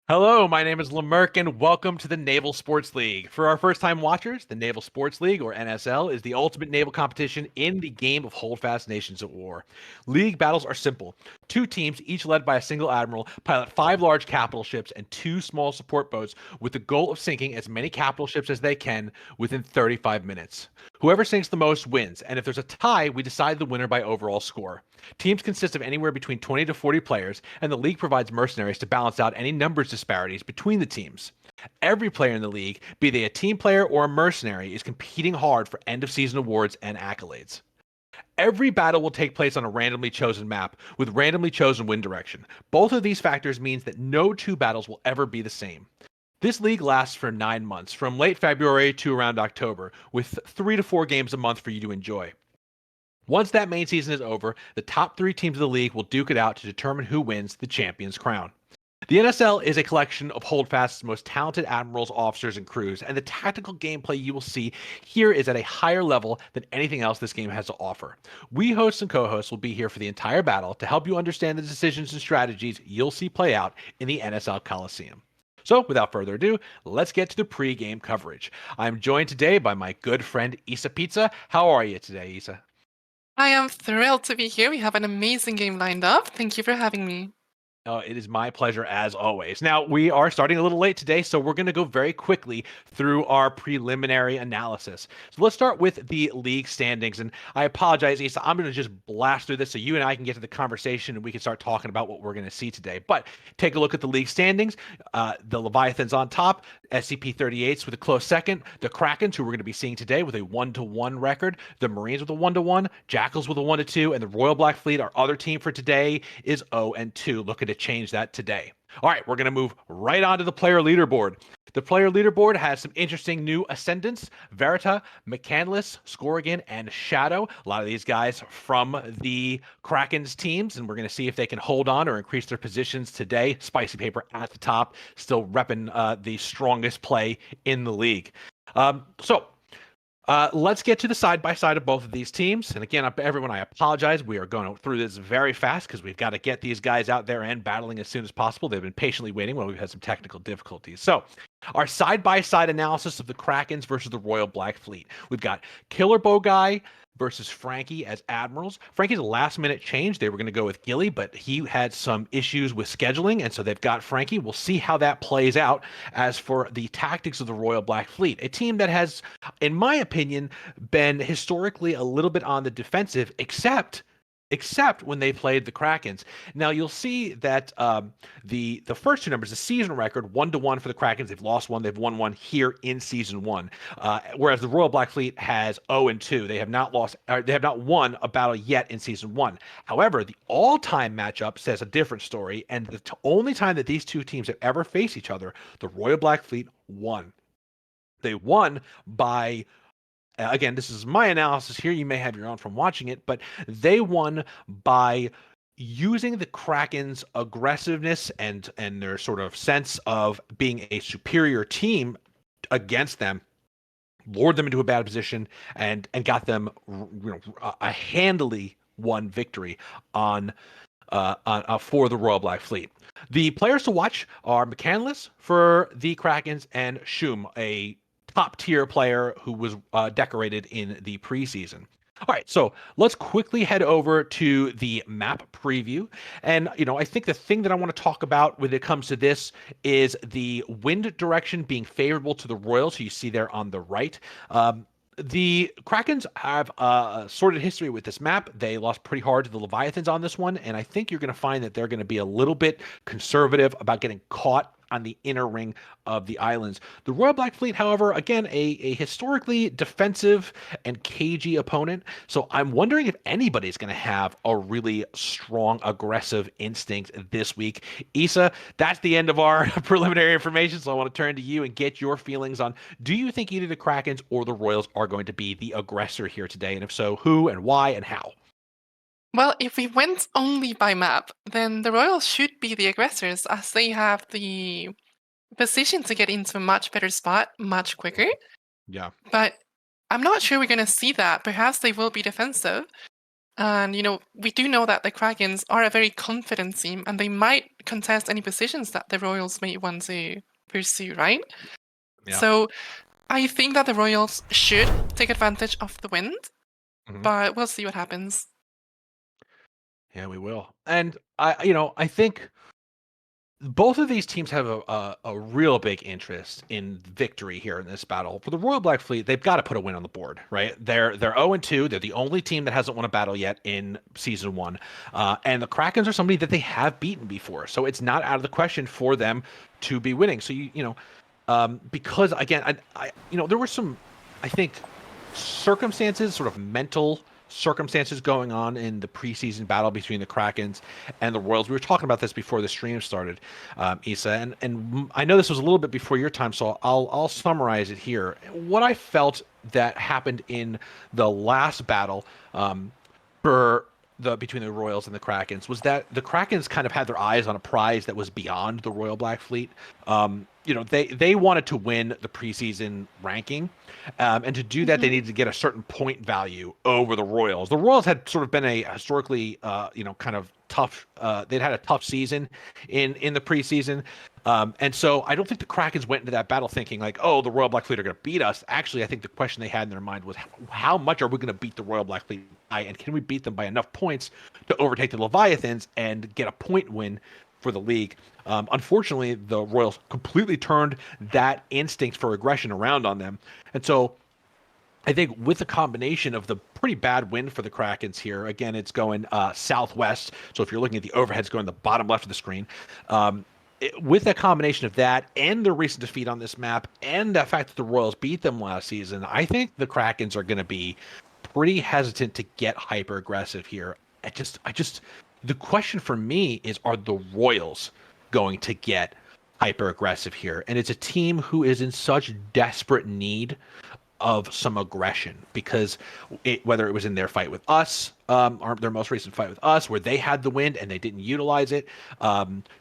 Hello, my name is Lemerk, and welcome to the Naval Sports League. For our first-time watchers, the Naval Sports League, or NSL, is the ultimate naval competition in the game of Holdfast Nations at War. League battles are simple. Two teams, each led by a single admiral, pilot 5 large capital ships and 2 small support boats with the goal of sinking as many capital ships as they can within 35 minutes. Whoever sinks the most wins, and if there's a tie, we decide the winner by overall score. Teams consist of anywhere between 20 to 40 players, and the league provides mercenaries to balance out any numbers disparities between the teams. Every player in the league, be they a team player or a mercenary, is competing hard for end of season awards and accolades. Every battle will take place on a randomly chosen map with randomly chosen wind direction. Both of these factors means that no two battles will ever be the same. This league lasts for 9 months, from late February to around October, with 3 to 4 games a month for you to enjoy. Once that main season is over, the top 3 teams of the league will duke it out to determine who wins the champion's crown. The NSL is a collection of Holdfast's most talented admirals, officers, and crews, and the tactical gameplay you will see here is at a higher level than anything else this game has to offer. We hosts and co-hosts will be here for the entire battle to help you understand the decisions and strategies you'll see play out in the NSL Coliseum. So, without further ado, let's get to the pre-game coverage. I'm joined today by my good friend Isa Pizza. How are you today, Isa? I am thrilled to be here. We have an amazing game lined up. Thank you for having me. It is my pleasure as always. Now, we are starting a little late today, so we're going to go very quickly through our preliminary analysis. So let's start with the league standings. And I apologize, Issa, I'm going to just blast through this so you and I can get to the conversation and we can start talking about what we're going to see today. But take a look at the league standings. The Leviathans on top, SCP-38s with a close second. The Krakens, who we're going to be seeing today, with a 1-1 record. The Marines with a 1-1. Jackals with a 1-2. And the Royal Black Fleet, our other team for today, is 0-2. Looking to change that today. All right, we're going to move right on to the player leaderboard. The player leaderboard has some interesting new ascendants: Verita, McCandless, Scorrigan, and Shadow. A lot of these guys from the Kraken's teams, and we're going to see if they can hold on or increase their positions today. Spicy Paper at the top, still repping the strongest play in the league. Let's get to the side by side of both of these teams. And again, everyone, I apologize. We are going through this very fast because we've got to get these guys out there and battling as soon as possible. They've been patiently waiting while we've had some technical difficulties. So, our side by side analysis of the Krakens versus the Royal Black Fleet. We've got Killer Bow Guy versus Frankie as admirals. Frankie's a last minute change. They were going to go with Gilly, but he had some issues with scheduling, and so they've got Frankie. We'll see how that plays out. As for the tactics of the Royal Black Fleet, a team that has, in my opinion, been historically a little bit on the defensive, except when they played the Krakens. Now you'll see that the first 2 numbers, the season record, 1-1 for the Krakens. They've lost one, they've won one here in season one. Whereas the Royal Black Fleet has 0-2. They have not won a battle yet in season one. However, the all-time matchup says a different story, and the only time that these two teams have ever faced each other, the Royal Black Fleet won. They won by again, this is my analysis here. You may have your own from watching it, but they won by using the Kraken's aggressiveness and their sort of sense of being a superior team against them, lured them into a bad position, and got them, a handily won victory on for the Royal Black Fleet. The players to watch are McCandless for the Krakens and Shum, a top tier player who was decorated in the preseason. All right, so let's quickly head over to the map preview. And, I think the thing that I want to talk about when it comes to this is the wind direction being favorable to the Royals, who you see there on the right. The Krakens have a sordid history with this map. They lost pretty hard to the Leviathans on this one, and I think you're going to find that they're going to be a little bit conservative about getting caught on the inner ring of the islands. The Royal Black Fleet, however, again, a historically defensive and cagey opponent. So I'm wondering if anybody's going to have a really strong, aggressive instinct this week. Issa, that's the end of our preliminary information. So I want to turn to you and get your feelings on, do you think either the Krakens or the Royals are going to be the aggressor here today? And if so, who and why and how? Well, if we went only by map, then the Royals should be the aggressors as they have the position to get into a much better spot much quicker. Yeah. But I'm not sure we're going to see that. Perhaps they will be defensive. And, we do know that the Krakens are a very confident team, and they might contest any positions that the Royals may want to pursue, right? Yeah. So I think that the Royals should take advantage of the wind, Mhm. but we'll see what happens. Yeah, we will. And I think both of these teams have a real big interest in victory here in this battle. For the Royal Black Fleet, they've got to put a win on the board, right? They're 0-2. They're the only team that hasn't won a battle yet in season one, and the Krakens are somebody that they have beaten before, so it's not out of the question for them to be winning. So because again, there were some, I think, circumstances, sort of mental circumstances going on in the preseason battle between the Krakens and the Royals. We were talking about this before the stream started, Issa, and I know this was a little bit before your time, so I'll summarize it here. What I felt that happened in the last battle, for the between the Royals and the Krakens was that the Krakens kind of had their eyes on a prize that was beyond the Royal Black Fleet. They wanted to win the preseason ranking, and to do that, they Mhm. needed to get a certain point value over the Royals. The Royals had sort of been a historically, kind of tough. They'd had a tough season in the preseason. And so I don't think the Krakens went into that battle thinking like, oh, the Royal Black Fleet are going to beat us. Actually, I think the question they had in their mind was, how much are we going to beat the Royal Black Fleet by, and can we beat them by enough points to overtake the Leviathans and get a point win for the league? Unfortunately, the Royals completely turned that instinct for aggression around on them. And so I think with the combination of the pretty bad wind for the Krakens here, again, it's going southwest. So if you're looking at the overheads going to the bottom left of the screen, with that combination of that and the recent defeat on this map and the fact that the Royals beat them last season, I think the Krakens are going to be pretty hesitant to get hyper aggressive here. The question for me is, are the Royals going to get hyper aggressive here? And it's a team who is in such desperate need of some aggression because whether it was in their fight with us, or their most recent fight with us, where they had the wind and they didn't utilize it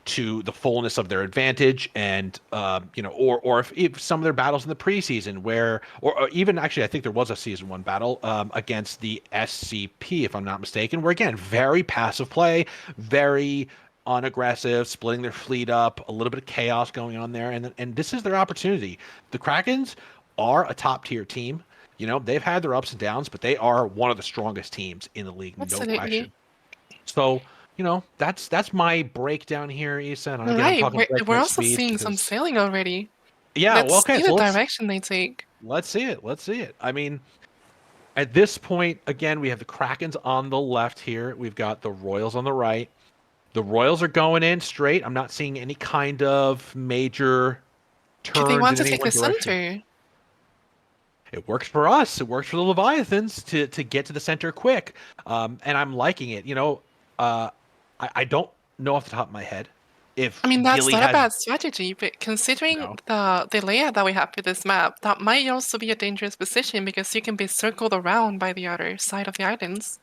to the fullness of their advantage, and or if some of their battles in the preseason, where or even actually, I think there was a season one battle against the SCP, if I'm not mistaken, where again, very passive play, very unaggressive, splitting their fleet up, a little bit of chaos going on there, and this is their opportunity. The Krakens are a top tier team. They've had their ups and downs, but they are one of the strongest teams in the league, no question. Absolutely. So, that's my breakdown here, Issa. And All again, I'm right. talking We're breakneck also speed seeing some because, sailing already. yeah, well, Let's okay, see so the let's direction they take. let's see it. Let's see it. I mean, at this point, again, we have the Krakens on the left here. We've got the Royals on the right. The Royals are going in straight. I'm not seeing any kind of major Do they turns want in to any take one the direction. center? It works for us. It works for the Leviathans to get to the center quick, and I'm liking it. I don't know off the top of my head I if mean, that's Gilly not a has bad strategy, but considering no. the layout that we have for this map, that might also be a dangerous position because you can be circled around by the other side of the islands,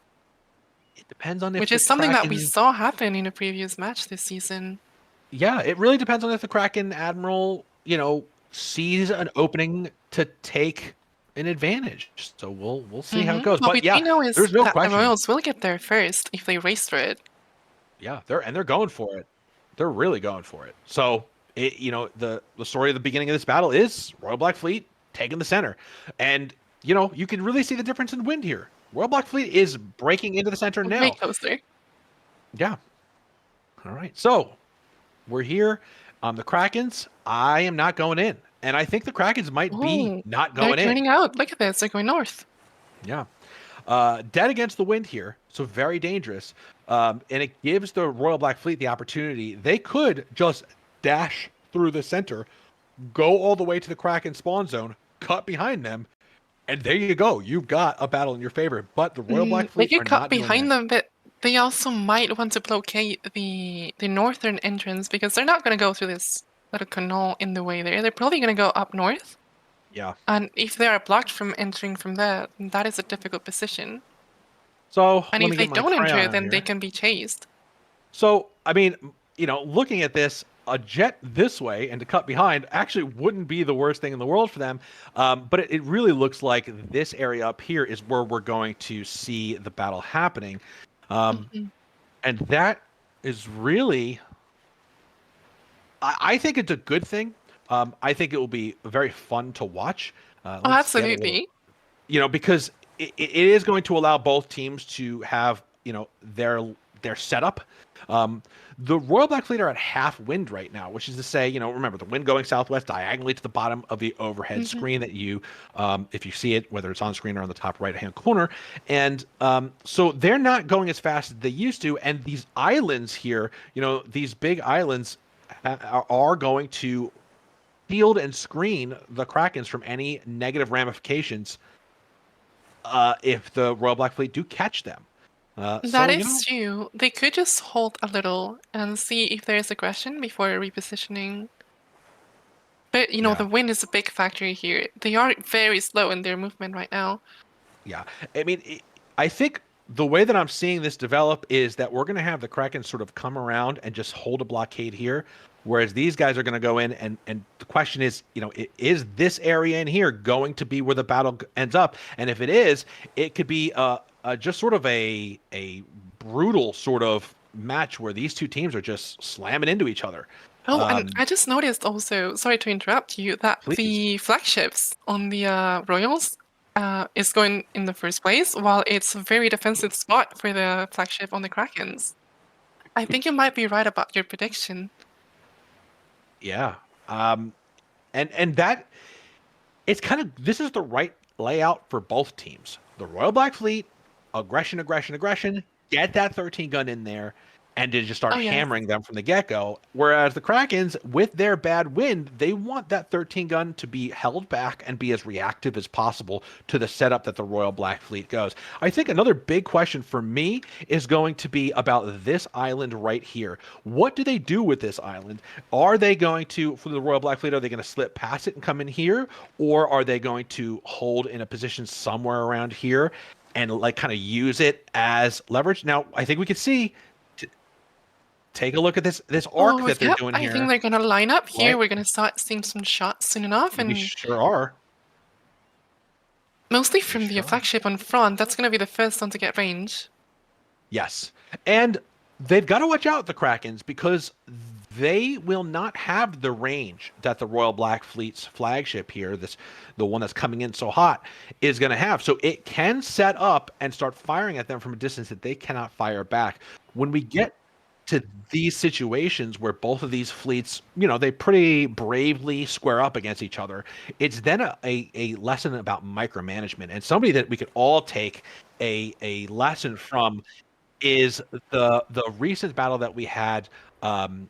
It depends on if which the is something that we Kraken. saw happen in a previous match this season. Yeah, it really depends on if the Kraken Admiral, sees an opening to take an advantage. So we'll see how it goes. What we But yeah, do know is there's no that the question. Royals will get there first if they race through it. Yeah, they're going for it. They're really going for it. So the story of the beginning of this battle is Royal Black Fleet taking the center, and you can really see the difference in wind here. Royal Black Fleet is breaking into the center Way now. closer. Yeah. All right. So we're here. The Krakens. I am not going in, and I think the Krakens might be Oh, not they're going in. turning out. Look at this. They're going north. Yeah. Dead against the wind here, so very dangerous. And it gives the Royal Black Fleet the opportunity. They could just dash through the center, go all the way to the Kraken spawn zone, cut behind them, and there you go. You've got a battle in your favor. But the Royal Black They Fleet could are cut not doing behind that. them, but they also might want to blockade the northern entrance because they're not going to go through this little canal in the way there. They're probably going to go up north. Yeah. And if they are blocked from entering from there, that is a difficult position. So And let if me they get my don't crayon enter, out then they here. can be chased. So I mean, looking at this, a jet this way and to cut behind actually wouldn't be the worst thing in the world for them. But it really looks like this area up here is where we're going to see the battle happening. Mhm. And that is really, I think it's a good thing. I think it will be very fun to watch. Oh, Let's get a little, absolutely. because it is going to allow both teams to have, their setup. Um, the Royal Black Fleet are at half wind right now, which is to say, remember the wind going southwest diagonally to the bottom of the overhead Mhm. screen that if you see it, whether it's on screen or on the top right hand corner. And so they're not going as fast as they used to. And these islands here, these big islands are going to shield and screen the Krakens from any negative ramifications if the Royal Black Fleet do catch them. That So, is true. They could just hold a little and see if there's aggression before repositioning. But yeah, the wind is a big factor here. They are very slow in their movement right now. yeah. I mean, I think the way that I'm seeing this develop is that we're going to have the Kraken sort of come around and just hold a blockade here, whereas these guys are going to go in and the question is, is this area in here going to be where the battle ends up? And if it is, it could be just sort of a brutal sort of match where these two teams are just slamming into each other. Oh, and Um, I just noticed also, sorry to interrupt you, that please. the flagships on the Royals is going in the first place, while it's a very defensive spot for the flagship on the Krakens. I think you might be right about your prediction. Yeah. Um, and that it's kind of this is the right layout for both teams. The Royal Black Fleet, aggression, aggression, aggression, get that 13 gun in there and to just start Oh, yes. hammering them from the get-go. Whereas the Krakens, with their bad wind, they want that 13 gun to be held back and be as reactive as possible to the setup that the Royal Black Fleet goes. I think another big question for me is going to be about this island right here. What do they do with this island? Are they going to, for the Royal Black Fleet, are they going to slip past it and come in here? Or are they going to hold in a position somewhere around here and like kind of use it as leverage? Now, I think we could see, take a look at this arc Oh, that they're yep. doing I think here, they're gonna line up here. right? We're gonna start seeing some shots soon enough, We and sure are. mostly We from the sure are. flagship on front. That's gonna be the first one to get range. Yes. And they've got to watch out, the Krakens, because they will not have the range that the Royal Black Fleet's flagship here, the one that's coming in so hot, is going to have. So it can set up and start firing at them from a distance that they cannot fire back. When we get to these situations where both of these fleets, they pretty bravely square up against each other, it's then a lesson about micromanagement. And somebody that we could all take a lesson from is the recent battle that we had, um,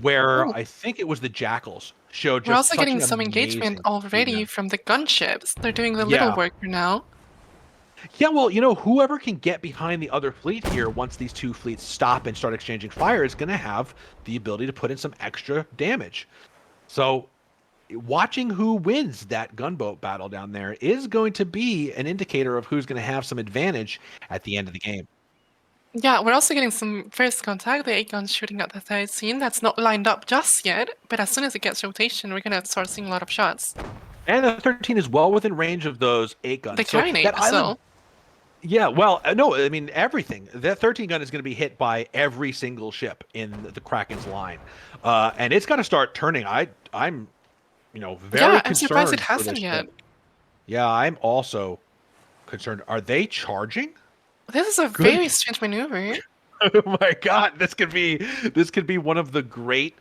where Oh, I think it was the Jackals showed we're just also such getting an some engagement amazing already command. from the gunships. They're doing the little Yeah. work for now. Yeah, well, whoever can get behind the other fleet here once these two fleets stop and start exchanging fire is going to have the ability to put in some extra damage. So, watching who wins that gunboat battle down there is going to be an indicator of who's going to have some advantage at the end of the game. Yeah, we're also getting some first contact. The 8 guns shooting at the 13. That's not lined up just yet, but as soon as it gets rotation, we're gonna start seeing a lot of shots. And the 13 is well within range of those 8 The guns. So carrying 8 that as island. well. Yeah, well, no, I mean everything. That 13 gun is going to be hit by every single ship in the Kraken's line, and it's got to start turning. I'm, very Yeah, I'm surprised it concerned for this hasn't yet. ship. Yeah, I'm also concerned. Are they charging? This is a Good. very strange maneuver. Oh my God, this could be one of the great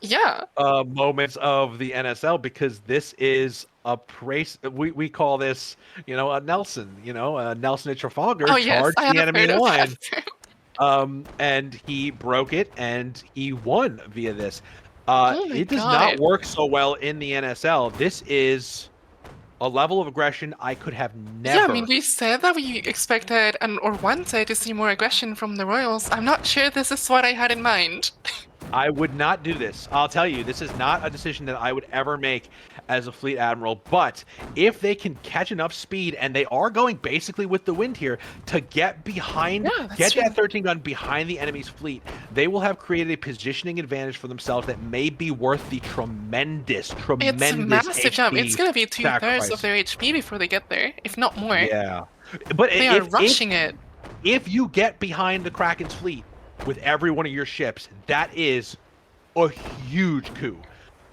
Yeah. moments of the NSL because this is a race. We call this, a Nelson. Nelson at Trafalgar Oh, yes, charged I the have enemy heard of that. line. And he broke it and he won via this. Oh my It does not god. work so well in the NSL. This is a level of aggression I could have Yeah, I mean, never. we said that we expected and or wanted to see more aggression from the Royals. I'm not sure this is what I had in mind. I would not do this. I'll tell you, this is not a decision that I would ever make as a fleet admiral. But if they can catch enough speed, and they are going basically with the wind here, to get behind, Yeah, that's get true. that 13 gun behind the enemy's fleet, they will have created a positioning advantage for themselves that may be worth the tremendous, It's a tremendous massive jump. It's HP gonna be 2/3 of sacrifice. their HP before they get there, if not more. Yeah, but They are rushing it. if you get behind the Kraken's fleet with every one of your ships, that is a huge coup.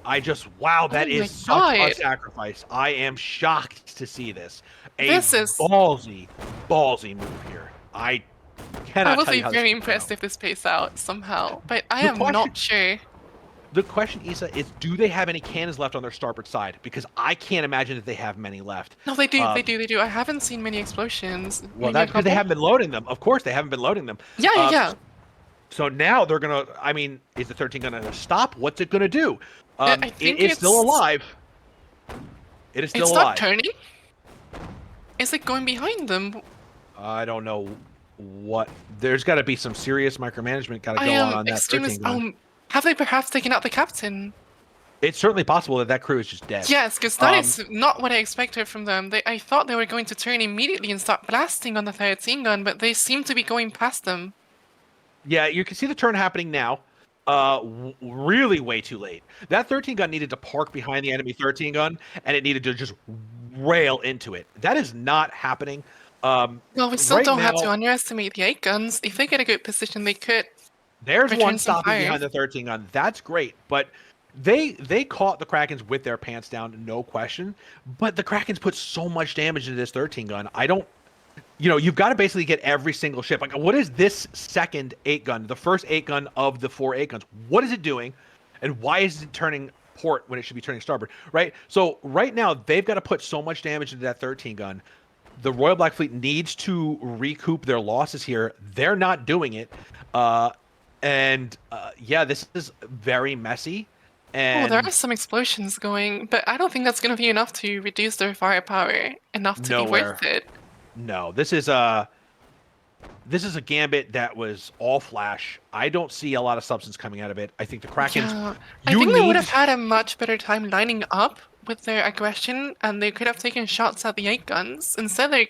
Wow, Oh that my is such a god. sacrifice. I am shocked to see this. A This is... ballsy, ballsy move here. I I cannot will tell be you how this very could go. impressed if this pays out somehow, but I The am question, not sure. the question, Issa, is do they have any cannons left on their starboard side? Because I can't imagine that they have many left. No, they do, they Um, do, they do. I haven't seen many explosions. well, Maybe a that's because they couple? haven't been loading them. Of course, they haven't been loading them. Yeah, yeah, Um, yeah. So now they're gonna. I mean, is the 13 gonna stop? What's it gonna do? I It think is still it's... alive. It is still It's alive. not turning? Is it going behind them? I don't know what. There's got to be some serious micromanagement got to I go am on that extremely... 13 gun. Have they perhaps taken out the captain? It's certainly possible that that crew is just dead. Yes, because that Um, is not what I expected from them. I thought they were going to turn immediately and start blasting on the 13 gun, but they seem to be going past them. Yeah, you can see the turn happening now. Really way too late. That 13 gun needed to park behind the enemy 13 gun, and it needed to just rail into it. That is not happening. Well, we still Right don't have to now, underestimate the 8 guns. If they get a good position, they could there's return one some stopping fire. behind the 13 gun. That's great, but they caught the Krakens with their pants down, no question. But the Krakens put so much damage into this 13 gun. I don't, you've got to basically get every single ship. Like, what is this second 8 gun, the first 8 gun of the 4 8 guns? What is it doing, and why is it turning port when it should be turning starboard? Right. So right now they've got to put so much damage into that 13 gun. The Royal Black Fleet needs to recoup their losses here. They're not doing it. Yeah, this is very messy. Oh, there are And some explosions going, but I don't think that's going to be enough to reduce their firepower enough to be nowhere. worth it. No, this is a gambit that was all flash. I don't see a lot of substance coming out of it. I think the Krakens. Yeah, I You think they would need. have had a much better time lining up with their aggression, and they could have taken shots at the 8 guns. Instead, they're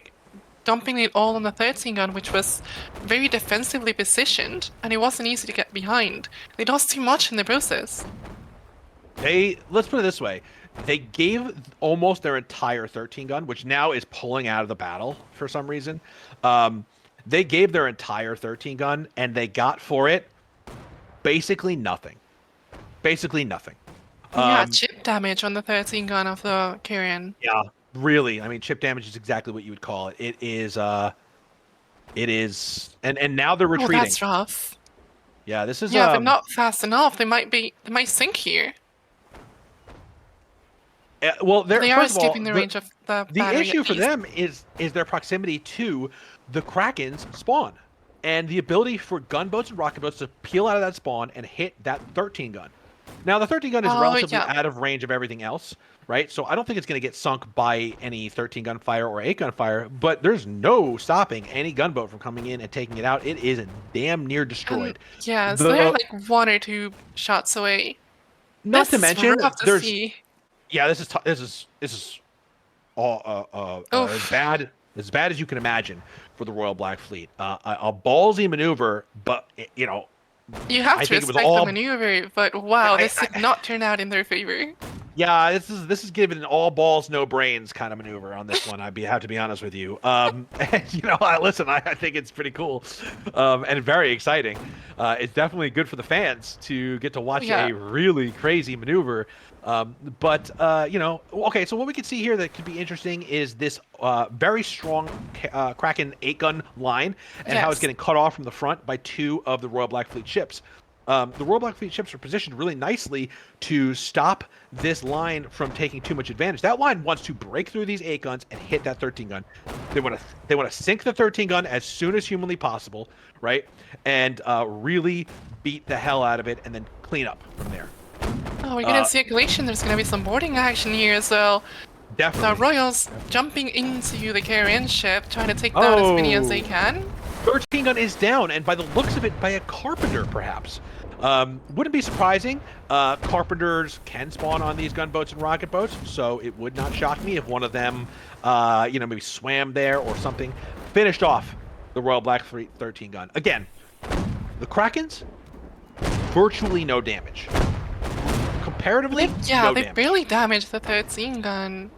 dumping it all on the 13 gun, which was very defensively positioned, and it wasn't easy to get behind. They lost too much in the process. Let's put it this way. They gave almost their entire 13 gun, which now is pulling out of the battle for some reason. They gave their entire 13 gun, and they got for it basically nothing. Basically nothing. Yeah, chip damage on the 13 gun of the Carrion. Yeah, really. I mean, chip damage is exactly what you would call it. It is. And now they're Oh, retreating. that's rough. Yeah, this is. Yeah, they're not fast enough. They might sink here. Well, They are first of all, escaping the range of the the battery issue at for least. them is their proximity to the Kraken's spawn, and the ability for gunboats and rocket boats to peel out of that spawn and hit that 13 gun. Now, the 13 gun is Oh, relatively yeah. out of range of everything else, right? So I don't think it's going to get sunk by any 13 gun fire or 8 gun fire, but there's no stopping any gunboat from coming in and taking it out. It is damn near destroyed. Yeah, so they're like 1 or 2 shots away. Not This to is mention, rough to there's see. yeah, this is all Oof. as bad as you can imagine for the Royal Black Fleet. A ballsy maneuver, but You have I to think it was respect all. the maneuver, but wow, I- this did not turn out in their favor. Yeah, this is given an all balls no brains kind of maneuver on this one. Have to be honest with you. And, I think it's pretty cool, and very exciting. It's definitely good for the fans to get to watch Yeah. a really crazy maneuver. Okay. So what we can see here that could be interesting is this very strong Kraken 8 gun line, and how it's Yes. getting cut off from the front by 2 of the Royal Black Fleet ships. The Royal Black Fleet ships are positioned really nicely to stop this line from taking too much advantage. That line wants to break through these 8 guns and hit that 13 gun. They want to sink the 13 gun as soon as humanly possible, right? And really beat the hell out of it, and then clean up from there. Oh, we're gonna see a collision. There's gonna be some boarding action here as well. The Definitely. Royals jumping into the Carrion ship, trying to take down as many as they can. 13 gun is down, and by the looks of it, by a carpenter, perhaps. Wouldn't be surprising. Carpenters can spawn on these gunboats and rocket boats, so it would not shock me if one of them, maybe swam there or something, finished off the Royal Black Fleet 13 gun. Again, the Krakens, virtually no damage. Comparatively, no They damage. barely damaged the 13 gun.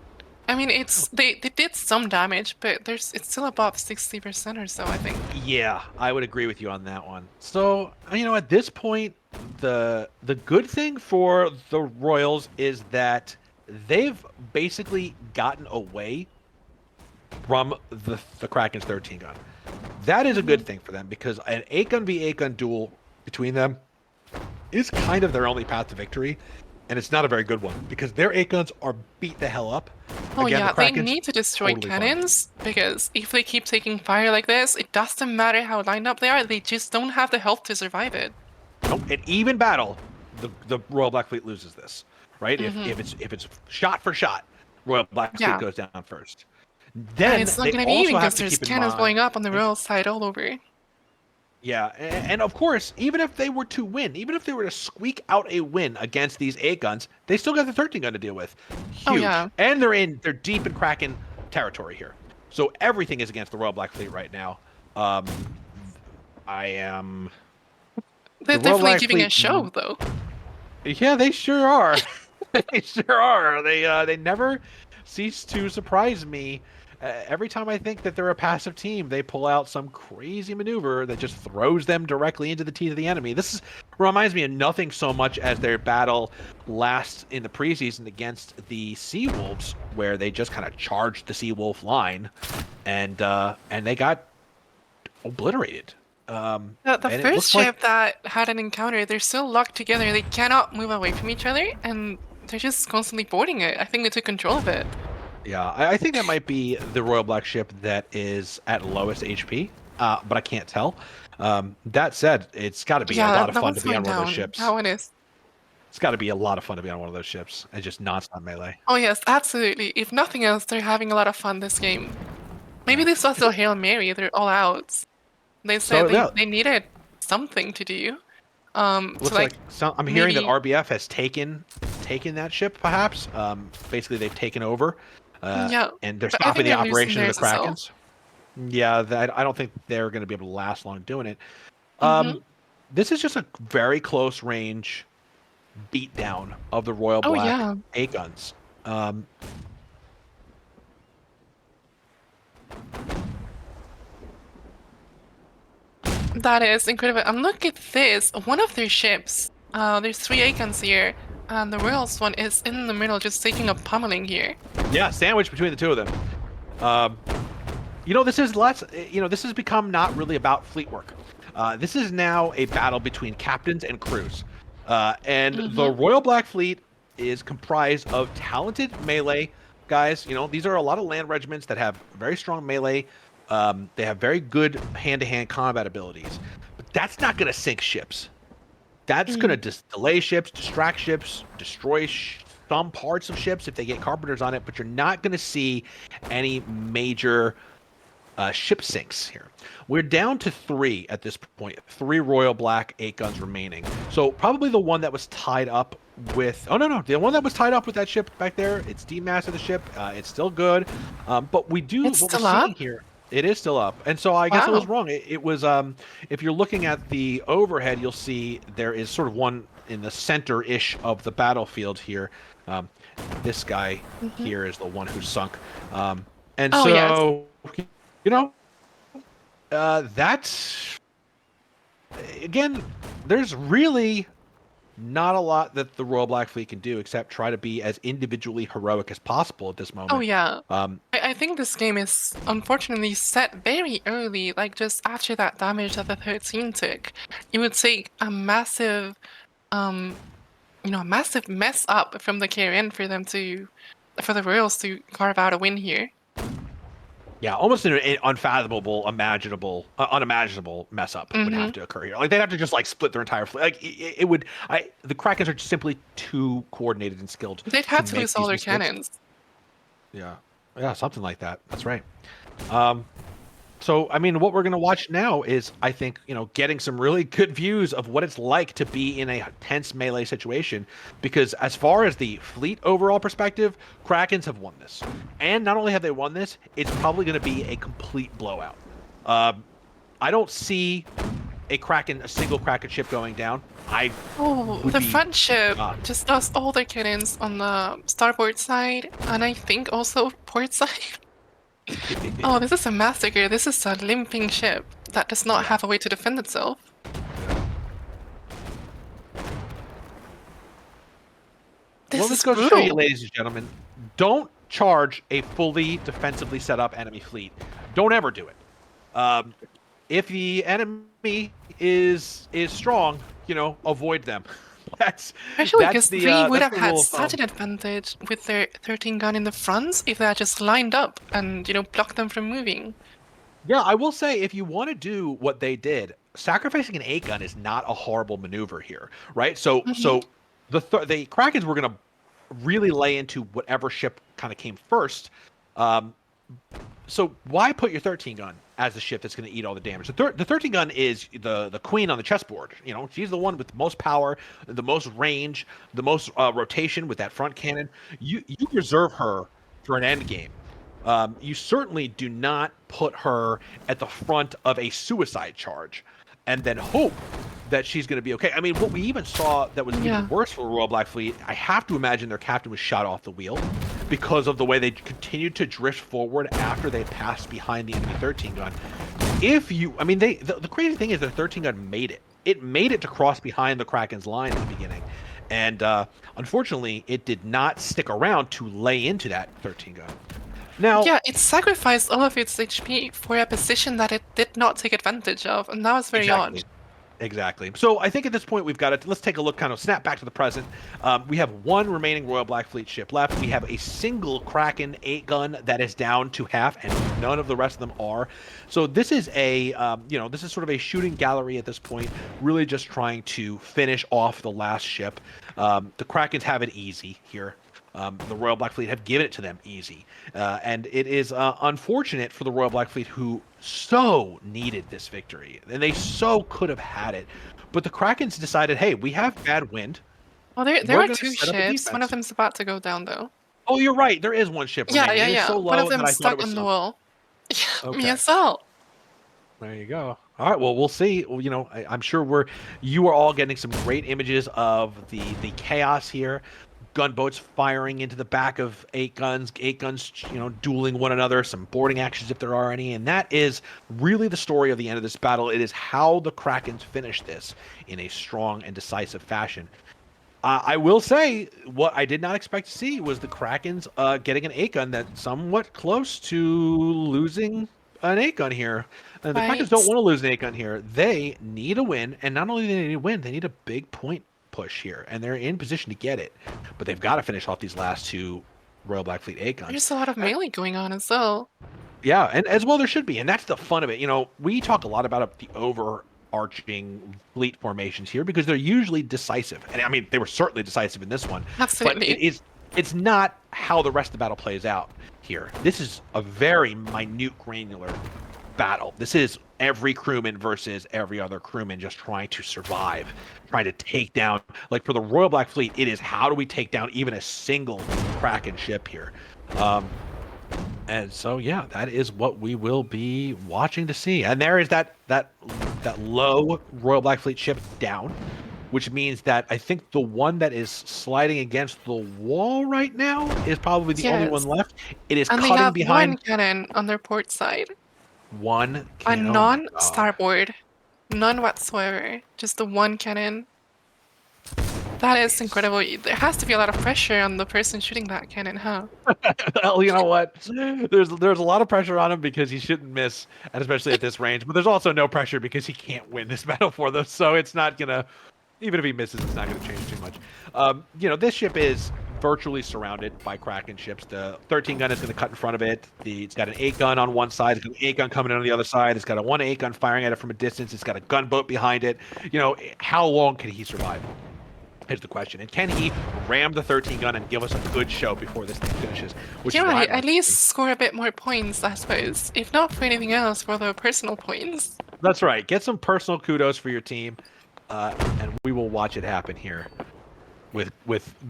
I mean, they did some damage, but it's still above 60% or so, I think. Yeah, I would agree with you on that one. So, at this point, the good thing for the Royals is that they've basically gotten away from the Kraken's 13 gun. That is a good thing for them because an 8 gun v 8 gun duel between them is kind of their only path to victory, and it's not a very good one because their 8 guns are beat the hell up. Oh Again, the yeah, they Kraken's need to destroy totally fine. cannons because if they keep taking fire like this, it doesn't matter how lined up they are, they just don't have the health to survive it. Nope. In even battle, the Royal Black Fleet loses this, right? Hmm. If it's shot for shot, Royal Black Fleet Yeah, goes down first. and Then it's not they gonna be also even have because to there's keep in cannons blowing mind, up on the royal side all over. yeah, and of course, even if they were to win, even if they were to squeak out a win against these 8 guns, they still got the 13 gun to deal with. Oh Huge, yeah, and they're deep in Kraken territory here, so everything is against the Royal Black Fleet right now. Um, I am they're the Royal definitely Black giving a Fleet. show though. Yeah, they sure are. They sure are. They never cease to surprise me. Every time I think that they're a passive team, they pull out some crazy maneuver that just throws them directly into the teeth of the enemy. Reminds me of nothing so much as their battle last in the preseason against the Sea Wolves, where they just kind of charged the Sea Wolf line, and they got obliterated. The And it first looks like ship that had an encounter, they're still locked together. They cannot move away from each other, and they're just constantly boarding it. I think they took control of it. Yeah, I think that might be the Royal Black ship that is at lowest HP, but I can't tell. That said, it's got to be a Yeah, lot of that fun to one's be going on one of those down. That ships. one is. It's got to be a lot of fun to be on one of those ships and just nonstop melee. Oh yes, absolutely. If nothing else, they're having a lot of fun this game. Maybe Yeah. this was their Hail Mary, they're all out. They said So that they needed something to do. To looks like like I'm hearing that maybe RBF has taken that ship, perhaps. Basically, they've taken over, yeah. and they're But I stopping think the they're losing operation of the theirs as well. Krakens. Yeah, I don't think they're going to be able to last long doing it. Hmm. This is just a very close range beatdown of the Royal Oh Black yeah. 8 guns. Um, That is incredible. And look at this. One of their ships. There's three icons here, and the Royals one is in the middle, just taking a pummeling here. yeah, sandwich between the two of them. Um, this has become not really about fleet work. This is now a battle between captains and crews. And the Hmm. Royal Black Fleet is comprised of talented melee guys. These are a lot of land regiments that have very strong melee. They have very good hand-to-hand combat abilities. But that's not going to sink ships. That's going to Mm. just delay ships, distract ships, destroy some parts of ships if they get carpenters on it, but you're not going to see any major ship sinks here. We're down to 3 at this point. 3 Royal Black 8 guns remaining. So probably the one that was tied up with... Oh, no. The one that was tied up with that ship back there, it's demassed the ship. It's still good. But It's what we're still up? seeing here, it is still up. And so I guess I was Wow. wrong. It was, if you're looking at the overhead, you'll see there is sort of one in the center-ish of the battlefield here. Um, this guy Hmm. here is the one who sunk. And Oh yes. so, you know, that's again, there's really not a lot that the Royal Black Fleet can do except try to be as individually heroic as possible at this Oh moment. yeah. Um, I think this game is unfortunately set very early, like just after that damage that the 13 took. It would take a massive, um, a massive mess up from the KRN for for the Royals to carve out a win here. yeah, almost an unfathomable, unimaginable mess up would Hmm. have to occur here. Like they'd have to just like split their entire fleet. Like it would. The Krakens are simply too coordinated and skilled They'd to had to make lose all these their mistakes. cannons. Yeah, yeah, something like that. That's right. Um, So, I mean, what we're going to watch now is, I think, getting some really good views of what it's like to be in a tense melee situation. Because as far as the fleet overall perspective, Krakens have won this. And not only have they won this, it's probably going to be a complete blowout. Um, I don't see a single Kraken ship going down. I Oh, would the be front ship shocked. just lost all their cannons on the starboard side, and I think also port side. Oh, this is a massacre. This is a limping ship that does not Yeah. have a way to defend itself. Well, This this is goes to show you, brutal. ladies and gentlemen, don't charge a fully defensively set up enemy fleet. Don't ever do it. Um, if the enemy is strong, avoid them. That's Especially that's because the we uh, would that's have the had rule of such thumb. an advantage with their 13 gun in the fronts if they had just lined up and, blocked them from moving. Yeah, I will say if you want to do what they did, sacrificing an 8 gun is not a horrible maneuver here, right? So Hmm. so the Krakens were going to really lay into whatever ship kind of came first. Um, so why put your 13 gun as the ship that's going to eat all the damage? The 13 gun is the queen on the chessboard. She's the one with the most power, the most range, the most rotation with that front cannon. You reserve her for an end game. You certainly do not put her at the front of a suicide charge and then hope that she's going to be okay. I mean, what we even saw that was even Yeah. worse for the Royal Black Fleet, I have to imagine their captain was shot off the wheel because of the way they continued to drift forward after they passed behind the enemy 13 gun. I mean, the crazy thing is their 13 gun made it. It made it to cross behind the Kraken's line in the beginning. And unfortunately, it did not stick around to lay into that 13 gun. Now, Yeah, it sacrificed all of its HP for a position that it did not take advantage of, and that was very odd. exactly. Exactly. So I think at this point we've got to let's take a look, kind of snap back to the present. We have one remaining Royal Black Fleet ship left. We have a single Kraken 8 gun that is down to half, and none of the rest of them are. So this is this is sort of a shooting gallery at this point, really just trying to finish off the last ship. The Krakens have it easy here. The Royal Black Fleet have given it to them easy. And it is unfortunate for the Royal Black Fleet, who so needed this victory. And they so could have had it. But the Krakens decided, hey, we have bad wind. Well, there We're are going to two set up a ships. One of defense. them's about to go down, though. Oh, you're right. There is one ship Yeah, remaining. yeah, It is yeah. so One of low that them's I thought it stuck was on the sunk. wall. Yeah, me Okay. as well. There you go. All right. Well, we'll see. Well, I'm sure you are all getting some great images of the chaos here. Gunboats firing into the back of 8 guns, 8 guns, dueling one another, some boarding actions if there are any. And that is really the story of the end of this battle. It is how the Krakens finish this in a strong and decisive fashion. I will say what I did not expect to see was the Krakens getting an 8 gun that's somewhat close to losing an 8 gun here. The Krakens don't Right. want to lose an 8 gun here. They need a win, and not only do they need a win, they need a big point push here, and they're in position to get it. But they've got to finish off these last two Royal Black Fleet 8 guns. There's a lot of melee going on as well. Yeah, and as well there should be, and that's the fun of it. We talk a lot about the overarching fleet formations here because they're usually decisive, and I mean they were certainly decisive in this one. But Absolutely. it's not how the rest of the battle plays out here. This is a very minute, granular battle. This is every crewman versus every other crewman just trying to survive, trying to take down. Like for the Royal Black Fleet, it is how do we take down even a single Kraken ship here. Um, and so, yeah, that is what we will be watching to see. And there is that low Royal Black Fleet ship down, which means that I think the one that is sliding against the wall right now is probably the only one Yes. left. It is And they cutting have one behind cannon on their port side. one A can. Oh my God. non-starboard. None whatsoever. Just the one cannon. That is Jeez. incredible. There has to be a lot of pressure on the person shooting that cannon, huh? Well, you know what? There's a lot of pressure on him because he shouldn't miss, and especially at this range. But there's also no pressure because he can't win this battle for them. So it's not gonna, even if he misses, it's not gonna change too much. This ship is virtually surrounded by Kraken ships. The 13 gun is gonna cut in front of it. It's got an 8 gun on one side. It's got an 8 gun coming in on the other side. It's got a 1 8 gun firing at it from a distance. It's got a gunboat behind it. How long can he survive? is the question. And can he ram the 13 gun and give us a good show before this thing finishes? Which You're is what right. I'd like At to least see. score a bit more points, I suppose. If not for anything else, for the personal points. That's right. Get some personal kudos for your team, and we will watch it happen here with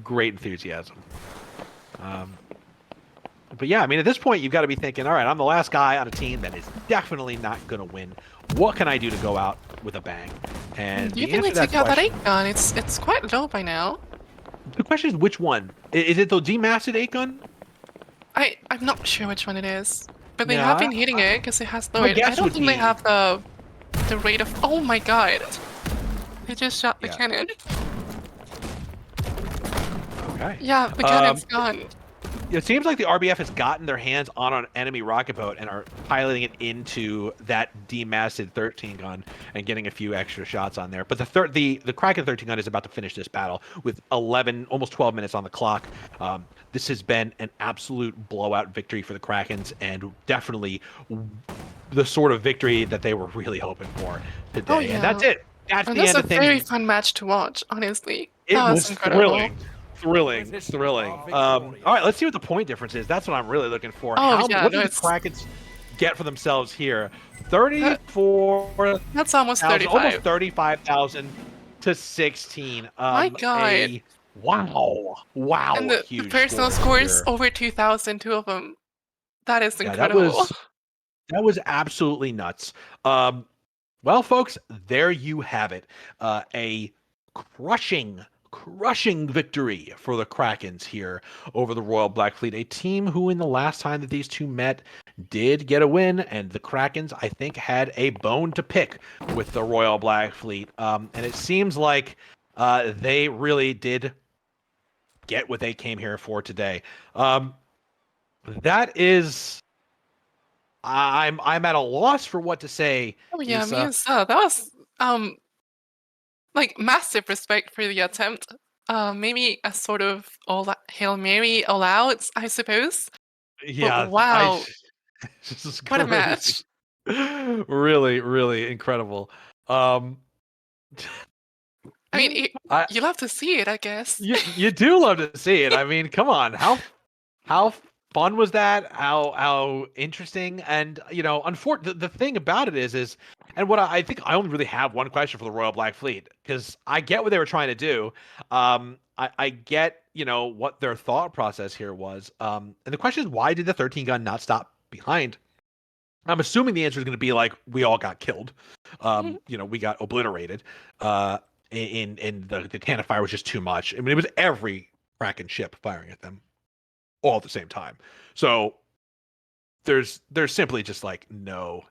great enthusiasm. But yeah, I mean, at this point, you've got to be thinking, all right, I'm the last guy on a team that is definitely not going to win. What can I do to go out with a bang? And Do you the think answer we to that took out that question, 8 gun? It's quite low by now. the question is which one? Is it the demasked 8 gun? I'm not sure which one it is. But they have Yeah, been hitting it because it has my lowered. I guess don't would think they be, have the rate of. Oh my god! They just shot the yeah. cannon. Okay. Yeah, the cannon's gone. It seems like the RBF has gotten their hands on an enemy rocket boat and are piloting it into that demasted 13 gun and getting a few extra shots on there. But the Kraken 13 gun is about to finish this battle with 11, almost 12 minutes on the clock. This has been an absolute blowout victory for the Krakens, and definitely the sort of victory that they were really hoping for today. Oh yeah. And that's it. That's And the that's end a of things. very fun match to watch, honestly. It That was was incredible. thrilling. All right, let's see what the point difference is. That's what I'm really looking for. Oh yeah, What no, did the Krakens get for themselves here? 34,000, that's almost almost 35. 35,000 to 16. My god. And the Huge personal scores scores here. over 2,000, two of them. That is Yeah, incredible. that was absolutely nuts. Well, folks, there you have it. A crushing victory for the Krakens here over the Royal Black Fleet, a team who in the last time that these two met did get a win, and the Krakens, I think, had a bone to pick with the Royal Black Fleet. And it seems like they really did get what they came here for today. That is, I'm at a loss for what to say, Oh yeah, me Isa. as well. That was like massive respect for the attempt. Maybe a sort of Hail Mary all out, I suppose. But Yeah, wow, this is what a crazy. match. Really incredible. Um, I mean, I you love to see it, I guess. you do love to see it. I mean, come on, how fun was that? How interesting? And the thing about it is, and what I think I only really have one question for the Royal Black Fleet, because I get what they were trying to do. I get what their thought process here was. And the question is, why did the 13 gun not stop behind? I'm assuming the answer is going to be like, we all got killed. We got obliterated. In the cannon fire was just too much. I mean, it was every Kraken ship firing at them all at the same time. So there's simply just like no.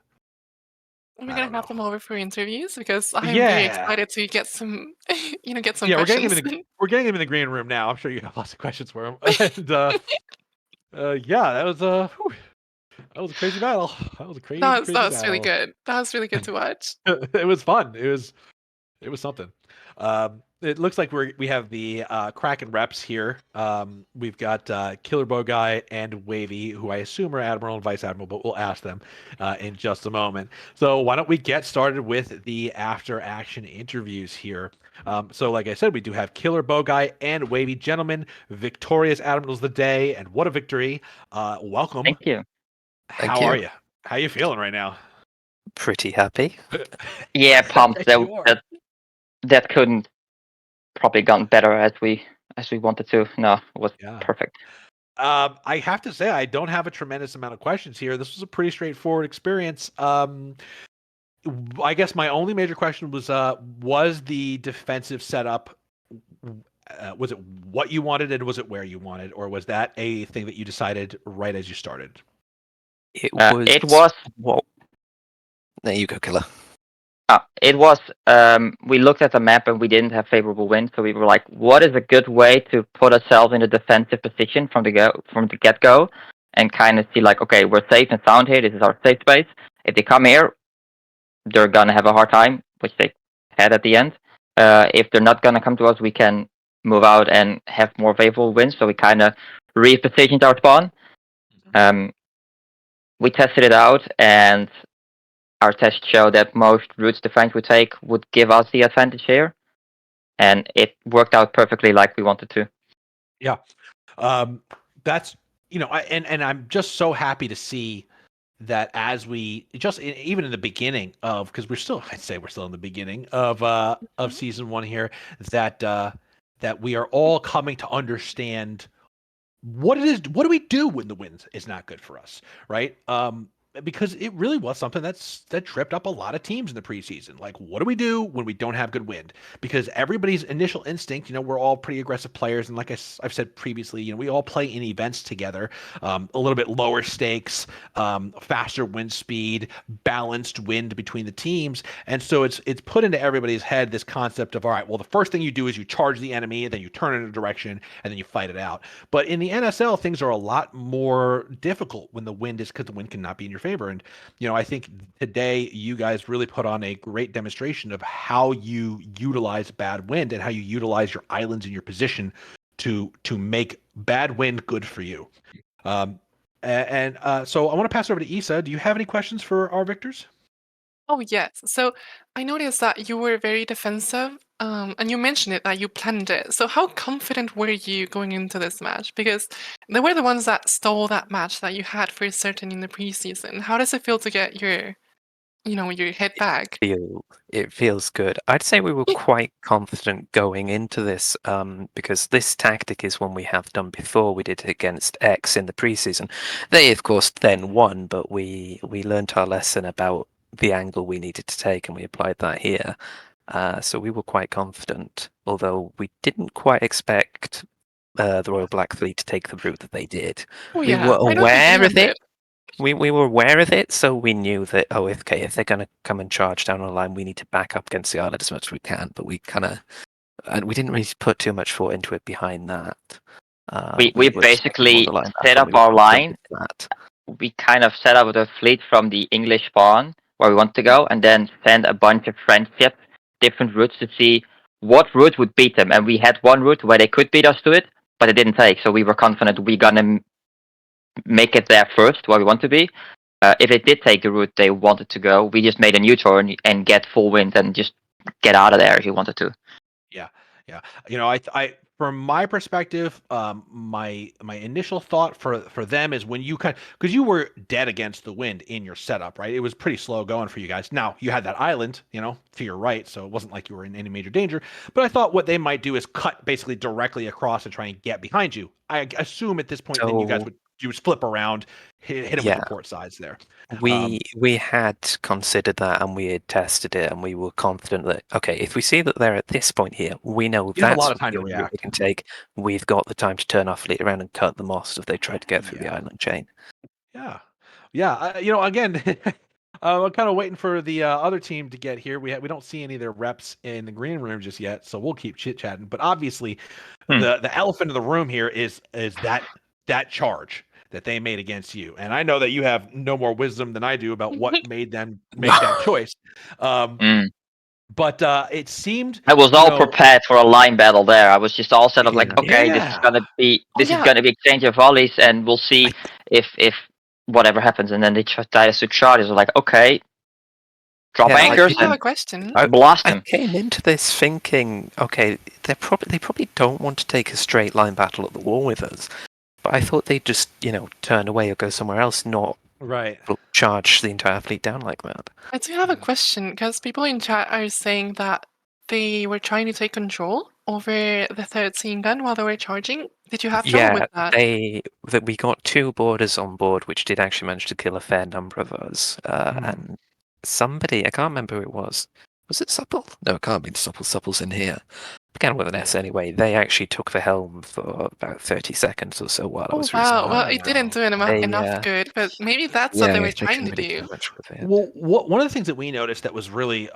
Are we I gonna don't have know. them over for interviews? Because I'm very Yeah, excited to get some, get some yeah. questions. We're getting him in the green room now. I'm sure you have lots of questions for him. And yeah, that was a crazy battle. That was a crazy That was really battle. good. That was really good to watch. It was fun. It was something. It looks like we have the Kraken reps here. We've got Killer Bow Guy and Wavy, who I assume are Admiral and Vice Admiral, but we'll ask them in just a moment. So why don't we get started with the after action interviews here? So like I said, we do have Killer Bow Guy and Wavy. Gentlemen, victorious Admirals of the day, and what a victory. Welcome. Thank you. How are you? How you feeling right now? Pretty happy. Yeah, pumped. You are. That couldn't probably gone better as we wanted to. No, it was Yeah. perfect. I have to say, I don't have a tremendous amount of questions here. This was a pretty straightforward experience. I guess my only major question was the defensive setup, was it what you wanted and was it where you wanted, or was that a thing that you decided right as you started? It It was. Well, there you go, Killer. It was. We looked at the map and we didn't have favorable wind, so we were like, "What is a good way to put ourselves in a defensive position from the get go, and kind of see like, okay, we're safe and sound here. This is our safe space. If they come here, they're gonna have a hard time, which they had at the end. If they're not gonna come to us, we can move out and have more favorable winds. So we kind of repositioned our spawn. We tested it out, and our test showed that most routes the French would take would give us the advantage here. and it worked out perfectly like we wanted to. Yeah. That's and I'm just so happy to see that as we even in the beginning of, because I'd say we're still in the beginning of season 1 here, that that we are all coming to understand what it is. What do we do when the wind is not good for us, right? Because it really was something that tripped up a lot of teams in the preseason. Like, what do we do when we don't have good wind? Because everybody's initial instinct, we're all pretty aggressive players, and like I've said previously, we all play in events together, a little bit lower stakes, faster wind speed, balanced wind between the teams, and so it's put into everybody's head this concept of, all right, well, the first thing you do is you charge the enemy, and then you turn in a direction, and then you fight it out. But in the NSL, things are a lot more difficult when the wind is, because the wind cannot be in your favor. And, I think today you guys really put on a great demonstration of how you utilize bad wind and how you utilize your islands and your position to make bad wind good for you. So I want to pass over to Issa. Do you have any questions for our victors? Oh, yes. So I noticed that you were very defensive, and you mentioned it that you planned it. So how confident were you going into this match? Because they were the ones that stole that match that you had for certain in the preseason. How does it feel to get your head back? It feels good. I'd say we were quite confident going into this, because this tactic is one we have done before. We did it against X in the preseason. They, of course, then won, but we learned our lesson about the angle we needed to take, and we applied that here. So we were quite confident, although we didn't quite expect the Royal Black Fleet to take the route that they did. Oh, We yeah. were I don't think aware anyone of it. did. We were aware of it, so we knew that, if they're going to come and charge down on the line, we need to back up against the island as much as we can. But we didn't really put too much thought into it behind that. We were expecting basically more line set battle, up we were our confident line. with that. We kind of set up the fleet from the English spawn where we want to go, and then send a bunch of French ships different routes to see what route would beat them. And we had one route where they could beat us to it, but it didn't take. So we were confident we're gonna make it there first, where we want to be. If it did take the route they wanted to go, we just made a U-turn and get full wind and just get out of there if you wanted to. Yeah. I from my perspective, my initial thought for them is when you because you were dead against the wind in your setup, right? It was pretty slow going for you guys. Now you had that island, to your right, so it wasn't like you were in any major danger. But I thought what they might do is cut basically directly across and try and get behind you. I assume at this point, then you guys would flip around, hit them with your port sides there. We had considered that, and we had tested it, and we were confident that, okay, if we see that they're at this point here, we know You have a that's lot of time to the only route react. we can take. We've got the time to turn our fleet around and cut them off if they try to get through the Yeah. island chain. Yeah. Again, I'm kind of waiting for the other team to get here. We don't see any of their reps in the green room just yet, so we'll keep chit chatting. But obviously, the elephant in the room here is that charge that they made against you, and I know that you have no more wisdom than I do about what made them make that choice. But it seemed I was all prepared for a line battle there. I was just all set up like, okay, this is gonna be exchange of volleys, and we'll see if whatever happens. And then they tried us to charge. It was like, okay, drop anchors I have a and question. blast I them. came into this thinking, okay, they probably don't want to take a straight line battle at the wall with us. But I thought they'd just, turn away or go somewhere else, not charge the entire fleet down like that. I do have a question, because people in chat are saying that they were trying to take control over the 13 gun while they were charging. Did you have trouble with that? That we got 2 boarders on board, which did actually manage to kill a fair number of us. And somebody, I can't remember who it was. Was it Supple? No, it can't be Supple. Supple's in here. Began with an S anyway. They actually took the helm for about 30 seconds or so while I was wow. resigning. Well, it didn't do enough good, but maybe that's what they were trying to do. Well, one of the things that we noticed that was really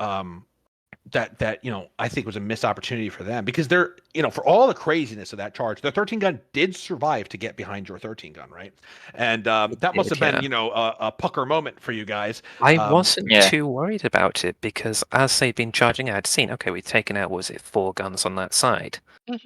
that I think was a missed opportunity for them, because they're for all the craziness of that charge, the 13 gun did survive to get behind your 13 gun, right? And that must have been a pucker moment for you guys. I wasn't too worried about it, because as they'd been charging, I'd seen, okay, we've taken out, was it 4 guns on that side?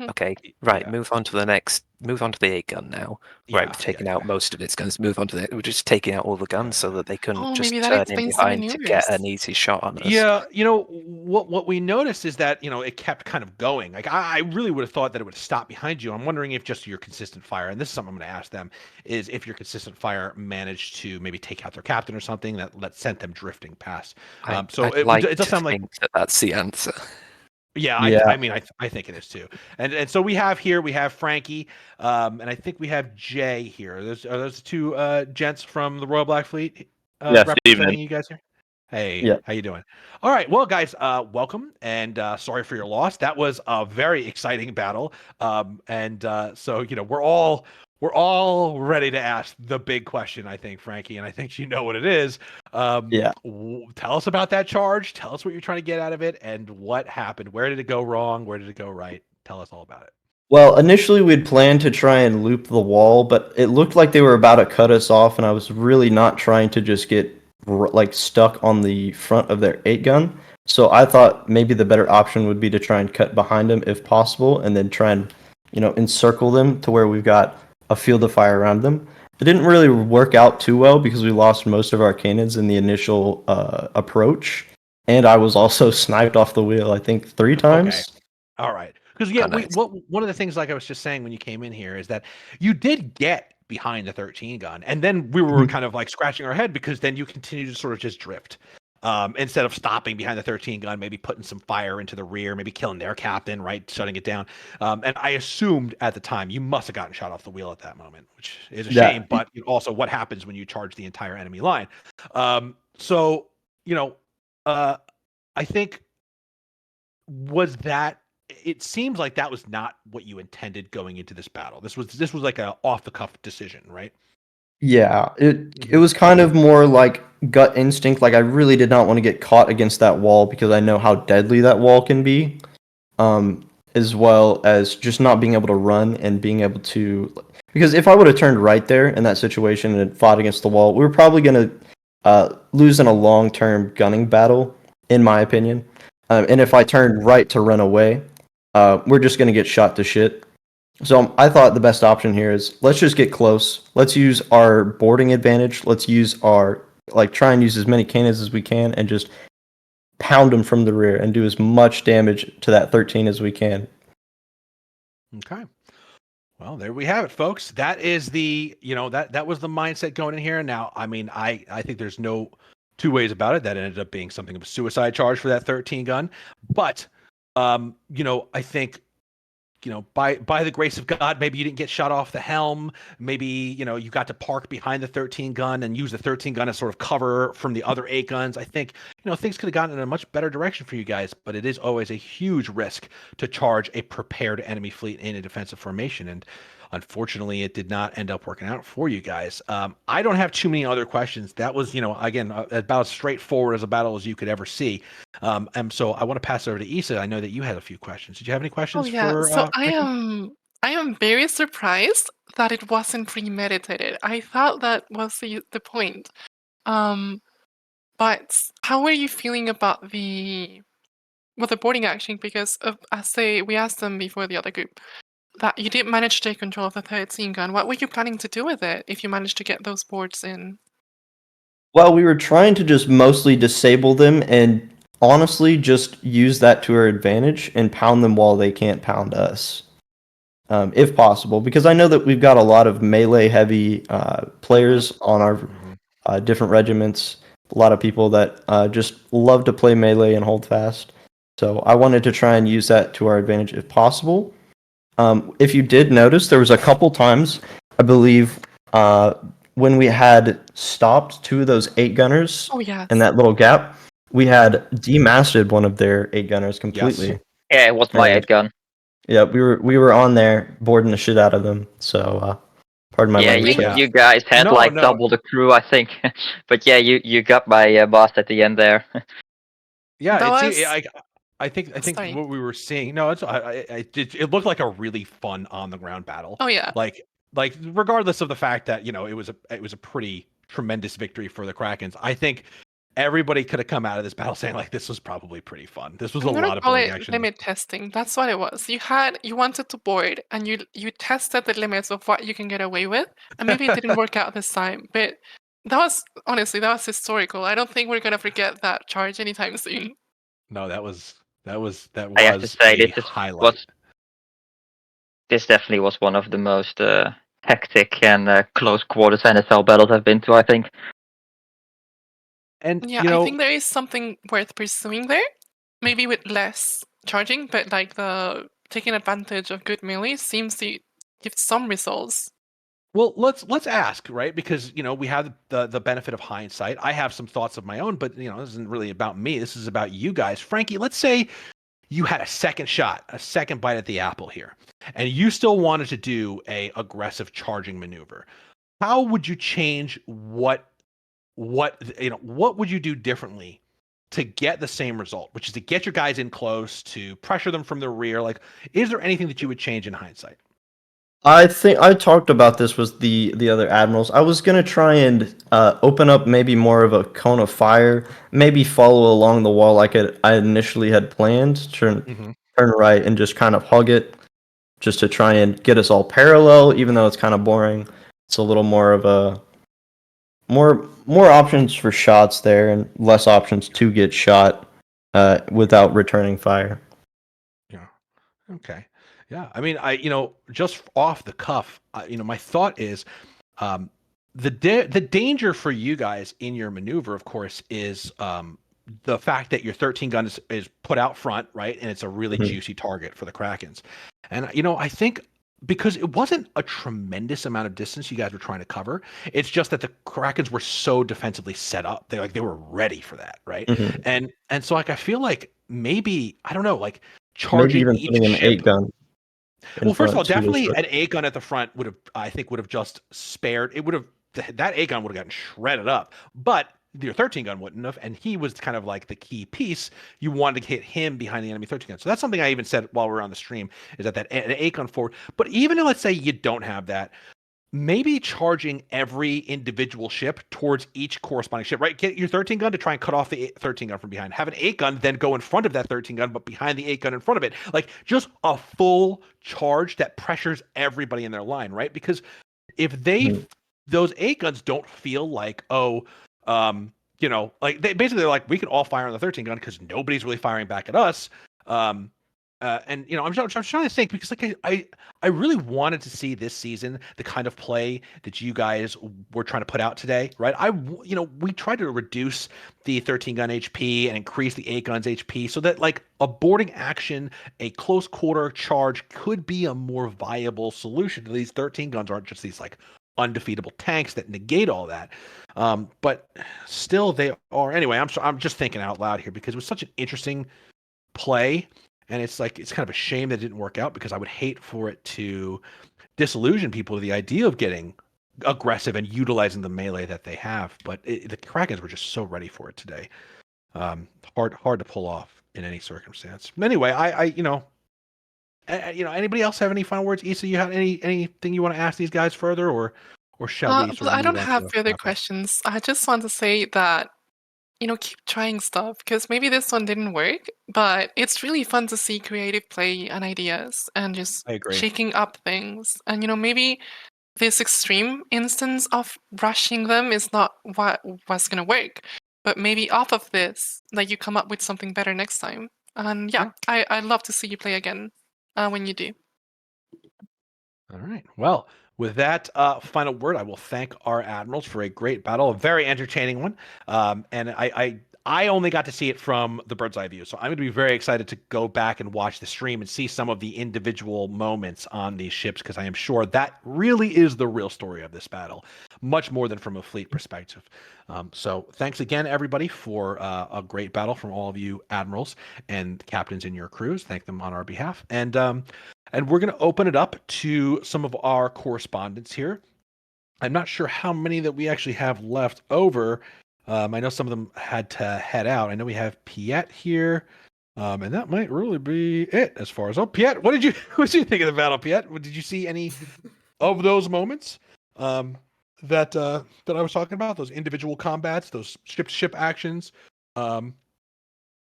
Okay, right, move on to the next move on to the 8-gun now. Right, we've taken out most of its guns. Move on to the. We're just taking out all the guns so that they couldn't Oh, just maybe that turn in explains the behind to get maneuvers. an easy shot on us. Yeah, what we noticed is that it kept kind of going. Like I really would have thought that it would stop behind you. I'm wondering if just your consistent fire, and this is something I'm going to ask them, is if your consistent fire managed to maybe take out their captain or something that sent them drifting past. So I'd like it does to sound like think that that's the answer. yeah, Yeah. I mean, I think it is too. And so we have Frankie, and I think we have Jay here. Are those the two gents from the Royal Black Fleet Yes, representing evening. you guys here? Hey, Yeah. how you doing? All right, well, guys, welcome, and sorry for your loss. That was a very exciting battle, and so we're all ready to ask the big question, I think, Frankie, and I think you know what it is. Yeah. Tell us about that charge. Tell us what you're trying to get out of it and what happened. Where did it go wrong? Where did it go right? Tell us all about it. Well, initially we'd planned to try and loop the wall, but it looked like they were about to cut us off, and I was really not trying to just get like stuck on the front of their 8-gun. So I thought maybe the better option would be to try and cut behind them if possible, and then try and encircle them to where we've got a field of fire around them. It didn't really work out too well because we lost most of our cannons in the initial approach, and I was also sniped off the wheel, I think 3 times. Okay. All right. Because yeah, Oh, nice. one of the things, like I was just saying when you came in here, is that you did get behind the 13 gun, and then we were Mhm. kind of like scratching our head because then you continue to sort of just drift. Instead of stopping behind the 13 gun, maybe putting some fire into the rear, maybe killing their captain, right, shutting it down. And I assumed at the time you must have gotten shot off the wheel at that moment, which is a Yeah. shame. But also, what happens when you charge the entire enemy line? So you know, uh, I think was that it seems like that was not what you intended going into this battle. This was like a off the cuff decision, right? Yeah, it was kind of more like gut instinct. Like I really did not want to get caught against that wall because I know how deadly that wall can be. As well as just not being able to run and being able to, because if I would have turned right there in that situation and fought against the wall, we were probably gonna lose in a long-term gunning battle, in my opinion. And if I turned right to run away, we're just gonna get shot to shit. So I thought the best option here is let's just get close. Let's use our boarding advantage. Let's use our try and use as many cannons as we can and just pound them from the rear and do as much damage to that 13 as we can. Okay. Well, there we have it, folks. That is that was the mindset going in here. Now, I mean, I think there's no two ways about it. That ended up being something of a suicide charge for that 13 gun. But I think by the grace of God, maybe you didn't get shot off the helm. Maybe, you got to park behind the 13 gun and use the 13 gun as sort of cover from the other 8 guns. I think, things could have gotten in a much better direction for you guys, but it is always a huge risk to charge a prepared enemy fleet in a defensive formation. And unfortunately, it did not end up working out for you guys. I don't have too many other questions. That was, again, about as straightforward as a battle as you could ever see. And so I want to pass over to Issa. I know that you had a few questions. Did you have any Oh questions yeah, for so Frankie? I am very surprised that it wasn't premeditated. I thought that was the point. Um, but how were you feeling about the boarding action? Because we asked them before the other group that you did manage to take control of the 13 gun. What were you planning to do with it if you managed to get those boards in? Well, we were trying to just mostly disable them and honestly just use that to our advantage and pound them while they can't pound us, if possible. Because I know that we've got a lot of melee heavy players on our different regiments. A lot of people that just love to play melee and hold fast. So I wanted to try and use that to our advantage if possible. If you did notice, there was a couple times, I believe, when we had stopped 2 of those 8 gunners Oh yes. in that little gap, we had demasted one of their 8 gunners completely. Yes. Yeah, it was my And 8-gun. yeah, we were on there boarding the shit out of them. So pardon my Yeah, language. Yeah. you guys had No, like no. double the crew, I think. But yeah, you got my boss at the end there. Yeah, That it's was I think sorry. what we were seeing. No, it's it looked like a really fun on the ground battle. Oh yeah. Like regardless of the fact that it was a pretty tremendous victory for the Krakens. I think everybody could have come out of this battle saying like, this was probably pretty fun. This was a I'm gonna lot of call boarding it action. limit testing. That's what it was. You wanted to board, and you tested the limits of what you can get away with, and maybe it didn't work out this time. But that was honestly that was historical. I don't think we're gonna forget that charge anytime soon. No, that was I have to say, a highlight. This definitely was one of the most hectic and close quarters NSL battles I've been to, I think. And Yeah, I think there is something worth pursuing there. Maybe with less charging, but like the taking advantage of good melee seems to give some results. well, let's ask, right? Because we have the benefit of hindsight. I have some thoughts of my own, but this isn't really about me. This is about you guys. Frankie, let's say you had a second shot, a second bite at the apple here, and you still wanted to do a aggressive charging maneuver. How would you change what would you do differently to get the same result, which is to get your guys in close, to pressure them from the rear? Like, is there anything that you would change in hindsight? I think I talked about this with the other admirals. I was gonna try and open up maybe more of a cone of fire, maybe follow along the wall like I initially had planned, turn right and just kind of hug it, just to try and get us all parallel. Even though it's kind of boring, it's a little more of a more options for shots there and less options to get shot without returning fire. Yeah. Okay. Yeah. I mean, just off the cuff, my thought is, the danger for you guys in your maneuver, of course, is the fact that your 13 gun is put out front, right, and it's a really juicy target for the Krakens. And I think because it wasn't a tremendous amount of distance you guys were trying to cover, it's just that the Krakens were so defensively set up. They were ready for that, right? And so like I feel like maybe I don't know, like Maybe charging even each putting an ship. 8-gun. Well, first of all, definitely an 8-gun at the front would have just spared. It would have that 8-gun would have gotten shredded up, but your 13-gun wouldn't have, and he was kind of like the key piece. You wanted to hit him behind the enemy 13-gun. So that's something I even said while we were on the stream, is that an 8-gun forward. But even let's say you don't have that, maybe charging every individual ship towards each corresponding ship, right? Get your 13-gun to try and cut off the 13-gun from behind. Have an 8-gun then go in front of that 13-gun, but behind the 8-gun in front of it. Like just a full charge that pressures everybody in their line, right? Because if those 8-guns don't feel like, like they're like, we can all fire on the 13-gun because nobody's really firing back at us. And I'm trying to think, because like I really wanted to see this season the kind of play that you guys were trying to put out today, right? We tried to reduce the 13-gun HP and increase the 8-gun's HP so that like a boarding action, a close quarter charge could be a more viable solution to these 13-guns. Aren't just these like undefeatable tanks that negate all that. But still they are. Anyway, I'm just thinking out loud here because it was such an interesting play. And it's like, it's kind of a shame that it didn't work out, because I would hate for it to disillusion people with the idea of getting aggressive and utilizing the melee that they have. But the Krakens were just so ready for it today. Hard to pull off in any circumstance. Anyway, anybody else have any final words? Issa, you have anything you want to ask these guys further, or shall we sort of I don't move on have to further wrap up? questions. I just want to say that keep trying stuff, because maybe this one didn't work, but it's really fun to see creative play and ideas and just I agree. shaking up things. And maybe this extreme instance of rushing them is not what was going to work, but maybe off of this, like you come up with something better next time. And yeah, I'd love to see you play again when you do. All right. Well, with that final word, I will thank our admirals for a great battle, a very entertaining one. And I only got to see it from the bird's eye view, so I'm going to be very excited to go back and watch the stream and see some of the individual moments on these ships, because I am sure that really is the real story of this battle, much more than from a fleet perspective. So thanks again, everybody, for a great battle from all of you admirals and captains in your crews. Thank them on our behalf. And we're going to open it up to some of our correspondence here. I'm not sure how many that we actually have left over. I know some of them had to head out. I know we have Piet here, and that might really be it as far as. Oh, Piet, what did you think of the battle, Piet? Did you see any of those moments? that I was talking about, those individual combats, those ship-to-ship actions. Yeah.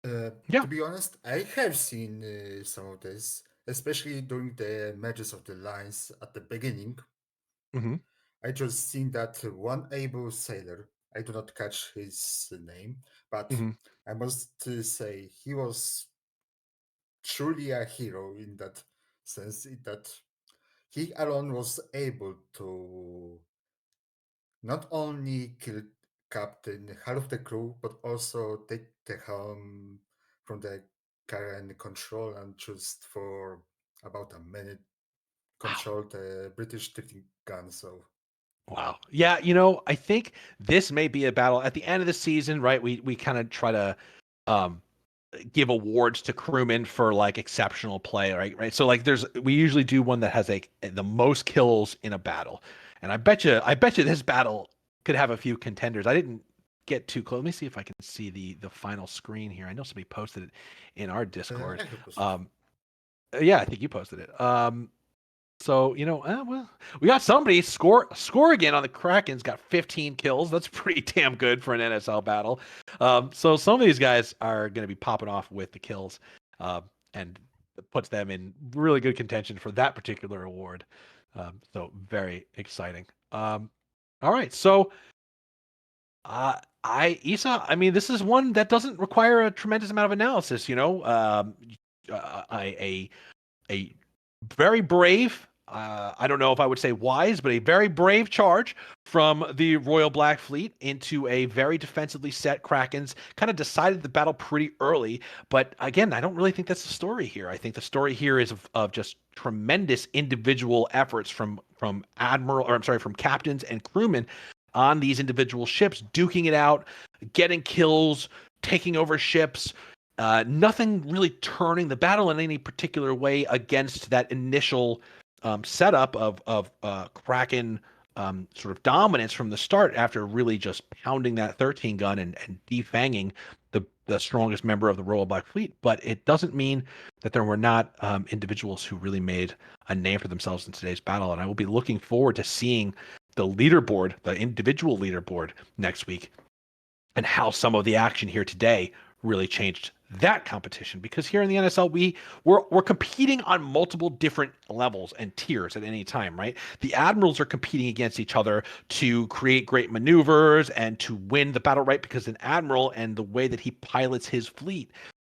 To be honest, I have seen some of this, especially during the matches of the lines at the beginning. hmm I just seen that one able sailor. I do not catch his name, but hmm I must say he was truly a hero in that sense. In that he alone was able to not only kill captain, half of the crew, but also take the helm from the current control and just for about a minute Wow. control the British 13 gun. So Wow. Yeah, I think this may be a battle at the end of the season, right? We kind of try to um give awards to crewmen for like exceptional play, right? Right. So like we usually do one that has like the most kills in a battle. And I bet you this battle could have a few contenders. I didn't get too close. Let me see if I can see the final screen here. I know somebody posted it in our Discord. I hope so. Yeah, I think you posted it. So well, we got somebody score again on the Kraken's got 15 kills. That's pretty damn good for an NSL battle. So some of these guys are going to be popping off with the kills, and it puts them in really good contention for that particular award. So very exciting. All right, so I mean, this is one that doesn't require a tremendous amount of analysis. A very brave, I don't know if I would say wise, but a very brave charge from the Royal Black Fleet into a very defensively set Krakens. Kind of decided the battle pretty early. But again, I don't really think that's the story here. I think the story here is of just tremendous individual efforts from from captains and crewmen on these individual ships, duking it out, getting kills, taking over ships, nothing really turning the battle in any particular way against that initial setup of Kraken sort of dominance from the start after really just pounding that 13 gun and defanging the strongest member of the Royal Black Fleet. But it doesn't mean that there were not individuals who really made a name for themselves in today's battle. And I will be looking forward to seeing the leaderboard, the individual leaderboard next week, and how some of the action here today really changed that competition. Because here in the NSL, we're competing on multiple different levels and tiers at any time, right? The admirals are competing against each other to create great maneuvers and to win the battle, right? Because an admiral and the way that he pilots his fleet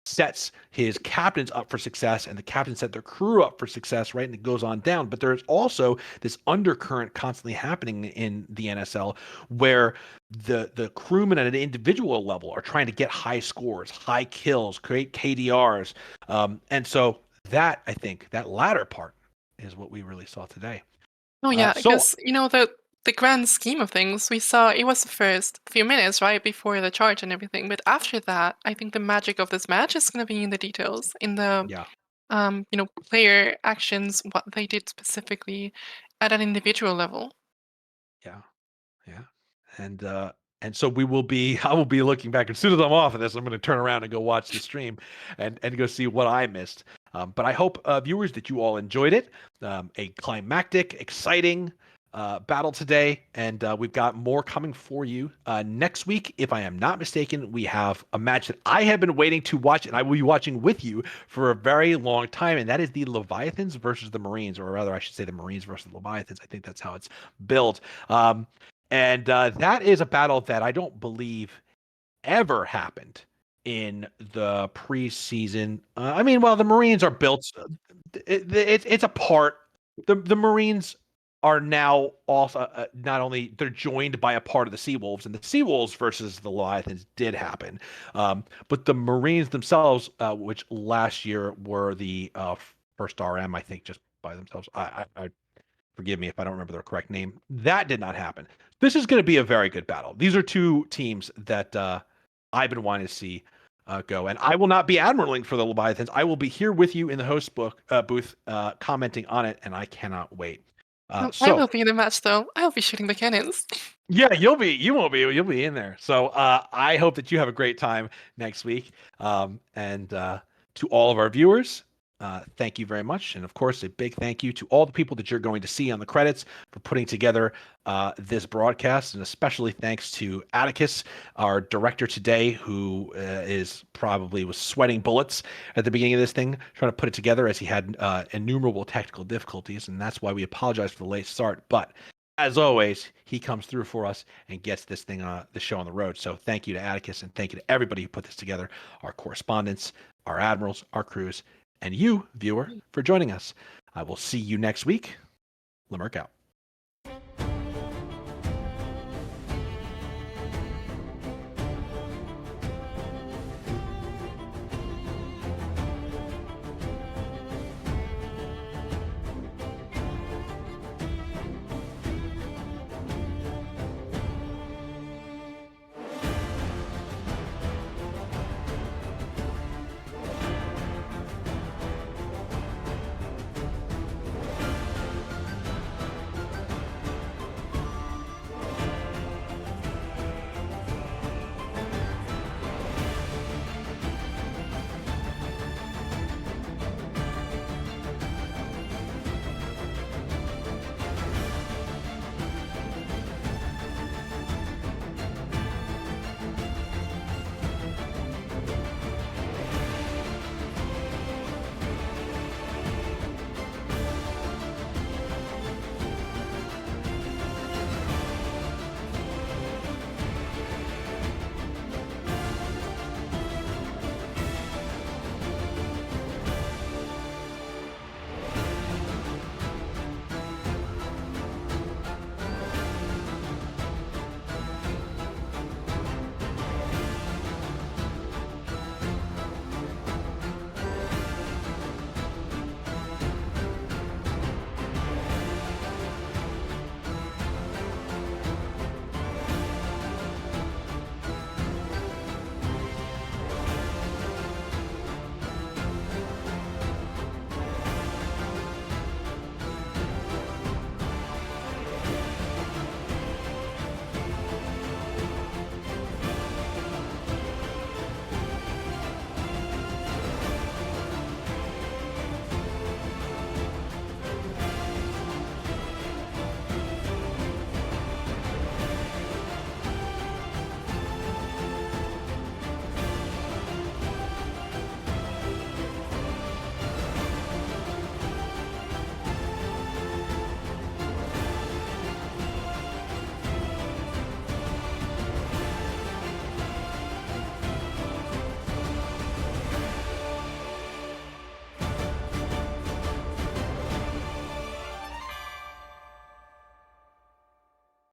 sets his captains up for success, and the captains set their crew up for success, right? And it goes on down. But there's also this undercurrent constantly happening in the NSL where the crewmen at an individual level are trying to get high scores, high kills, create KDRs, and so that, I think, that latter part is what we really saw today. Oh yeah, So because the grand scheme of things, we saw it was the first few minutes right before the charge and everything, but after that, I think the magic of this match is going to be in the details, in the yeah, player actions, what they did specifically at an individual level. yeah, yeah, and so we will be. I will be looking back as soon as I'm off of this. I'm going to turn around and go watch the stream and go see what I missed. But I hope viewers that you all enjoyed it. A climactic, exciting battle today, and we've got more coming for you next week. If I am not mistaken, we have a match that I have been waiting to watch, and I will be watching with you for a very long time, and that is the Leviathans versus the Marines, or rather, I should say the Marines versus the Leviathans. I think that's how it's built. And that is a battle that I don't believe ever happened in the preseason. I mean, well, the Marines are built. It's a part. The Marines are now also not only they're joined by a part of the Seawolves, and the Seawolves versus the Leviathans did happen, but the Marines themselves, which last year were the first RM, I think, just by themselves. I forgive me if I don't remember the correct name. That did not happen. This is going to be a very good battle. These are two teams that I've been wanting to see go. And I will not be admiraling for the Leviathans. I will be here with you in the host booth commenting on it, and I cannot wait. I will be in the match though. I'll be shooting the cannons. Yeah, you won't be. You'll be in there. So I hope that you have a great time next week. And to all of our viewers, Thank you very much. And of course, a big thank you to all the people that you're going to see on the credits for putting together this broadcast. And especially thanks to Atticus, our director today, who was sweating bullets at the beginning of this thing, trying to put it together as he had innumerable technical difficulties. And that's why we apologize for the late start. But as always, he comes through for us and gets this thing, the show on the road. So thank you to Atticus, and thank you to everybody who put this together, our correspondents, our admirals, our crews, and you, viewer, for joining us. I will see you next week. Limerick out.